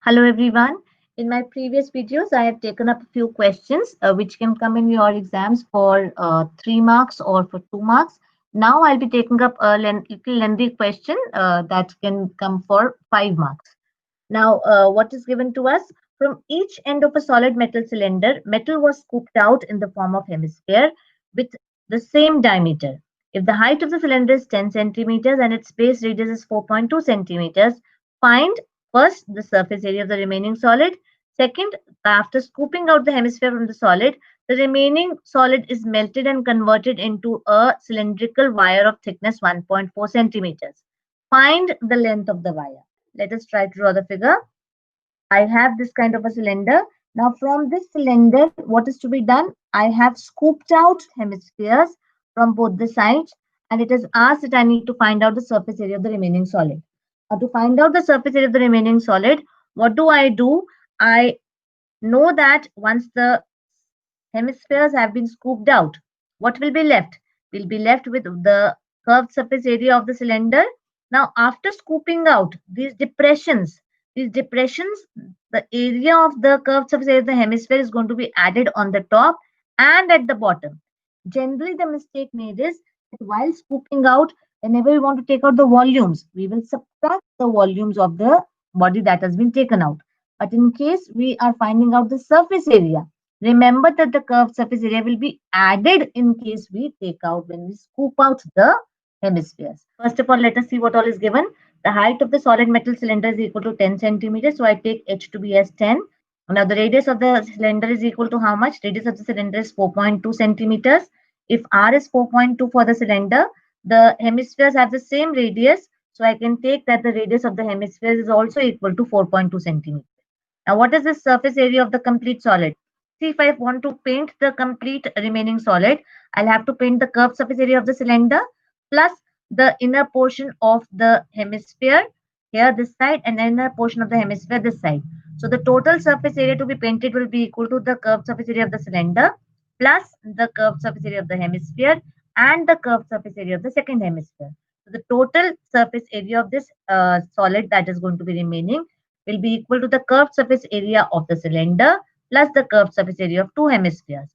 Hello everyone. In my previous videos, I have taken up a few questions which can come in your exams for 3 marks or for 2 marks. Now I'll be taking up a little lengthy question that can come for 5 marks. Now, what is given to us? From each end of a solid metal cylinder, metal was scooped out in the form of hemisphere with the same diameter. If the height of the cylinder is 10 centimeters and its base radius is 4.2 centimeters, find first the surface area of the remaining solid. Second, after scooping out the hemisphere from the solid, the remaining solid is melted and converted into a cylindrical wire of thickness 1.4 centimeters. Find the length of the wire. Let us try to draw the figure. I have this kind of a cylinder. Now from this cylinder, what is to be done? I have scooped out hemispheres from both the sides, and it is asked that I need to find out the surface area of the remaining solid. Now to find out the surface area of the remaining solid, what do? I know that once the hemispheres have been scooped out, what will be left? We'll be left with the curved surface area of the cylinder. Now, after scooping out these depressions, the area of the curved surface area of the hemisphere is going to be added on the top and at the bottom. Generally, the mistake made is that while scooping out, whenever we want to take out the volumes, we will subtract the volumes of the body that has been taken out. But in case we are finding out the surface area, remember that the curved surface area will be added in case we take out when we scoop out the hemispheres. First of all, let us see what all is given. The height of the solid metal cylinder is equal to 10 centimeters. So I take H to be as 10. Now the radius of the cylinder is equal to how much? Radius of the cylinder is 4.2 centimeters. If R is 4.2 for the cylinder, the hemispheres have the same radius. So I can take that the radius of the hemispheres is also equal to 4.2 centimeters. Now what is the surface area of the complete solid? See, if I want to paint the complete remaining solid, I'll have to paint the curved surface area of the cylinder plus the inner portion of the hemisphere here this side and inner portion of the hemisphere this side. So the total surface area to be painted will be equal to the curved surface area of the cylinder plus the curved surface area of the hemisphere and the curved surface area of the second hemisphere. So the total surface area of this solid that is going to be remaining will be equal to the curved surface area of the cylinder plus the curved surface area of two hemispheres.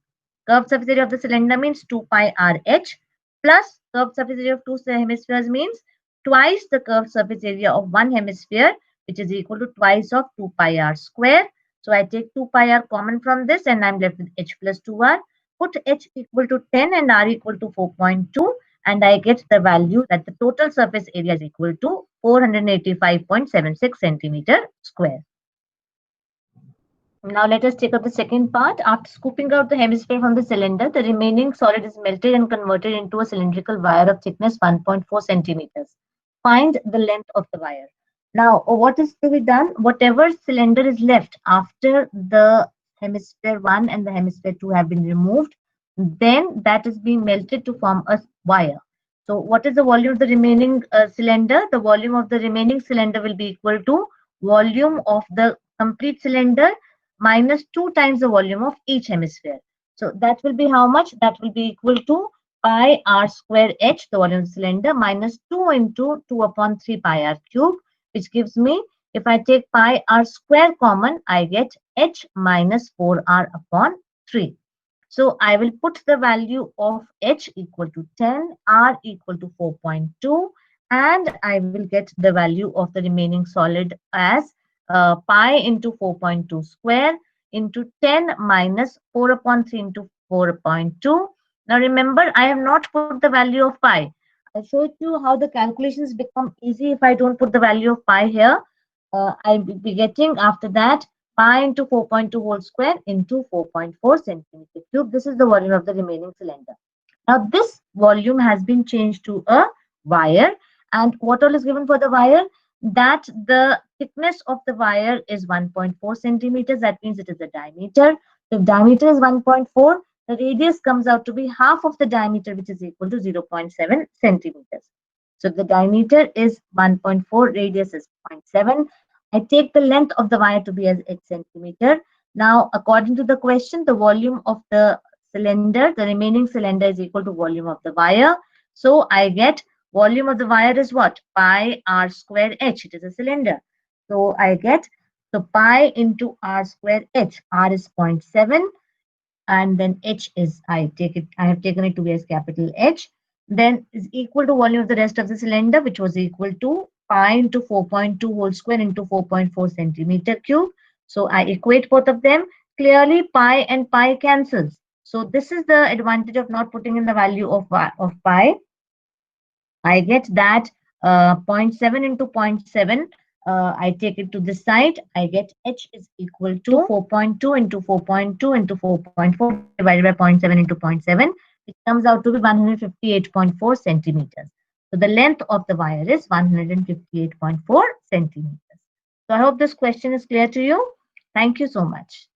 Curved surface area of the cylinder means 2 pi RH plus curved surface area of two hemispheres means twice the curved surface area of one hemisphere, which is equal to twice of 2 pi r square. So I take 2 pi r common from this and I'm left with h plus 2r. Put h equal to 10 and r equal to 4.2 and I get the value that the total surface area is equal to 485.76 centimeter square. Now let us take up the second part. After scooping out the hemisphere from the cylinder, the remaining solid is melted and converted into a cylindrical wire of thickness 1.4 centimeters. Find the length of the wire. Now, what is to be done? Whatever cylinder is left after the hemisphere 1 and the hemisphere 2 have been removed, then that is being melted to form a wire. So what is the volume of the remaining cylinder? The volume of the remaining cylinder will be equal to volume of the complete cylinder minus 2 times the volume of each hemisphere. So that will be how much? That will be equal to pi r square h, the volume of the cylinder, minus 2 into 2 upon 3 pi r cube, which gives me, if I take pi r square common, I get h minus 4r upon 3. So I will put the value of h equal to 10, r equal to 4.2, and I will get the value of the remaining solid as pi into 4.2 square into 10 minus 4 upon 3 into 4.2. Now remember, I have not put the value of pi. I showed you how the calculations become easy if I don't put the value of pi here. I will be getting after that pi into 4.2 whole square into 4.4 centimeter cube. This is the volume of the remaining cylinder. Now this volume has been changed to a wire, and what all is given for the wire? That the thickness of the wire is 1.4 centimeters. That means it is the diameter. If diameter is 1.4, the radius comes out to be half of the diameter, which is equal to 0.7 centimeters. So the diameter is 1.4, radius is 0.7. I take the length of the wire to be as 8 centimeter. Now, according to the question, the volume of the cylinder, the remaining cylinder is equal to volume of the wire. So I get volume of the wire is what? Pi r square h. It is a cylinder. So I get So pi into r square h. R is 0.7 and then h is, I have taken it to be as capital H, then is equal to volume of the rest of the cylinder, which was equal to pi into 4.2 whole square into 4.4 centimeter cube. So I equate both of them. Clearly pi and pi cancels. So this is the advantage of not putting in the value of pi. I get that zero point 0.7 into zero point 0.7. I take it to this side. I get H is equal to 4.2 into 4.2 into 4.4 divided by zero point 0.7 into zero point 0.7, which comes out to be 158.4 centimeters. So the length of the wire is 158.4 centimeters. So I hope this question is clear to you. Thank you so much.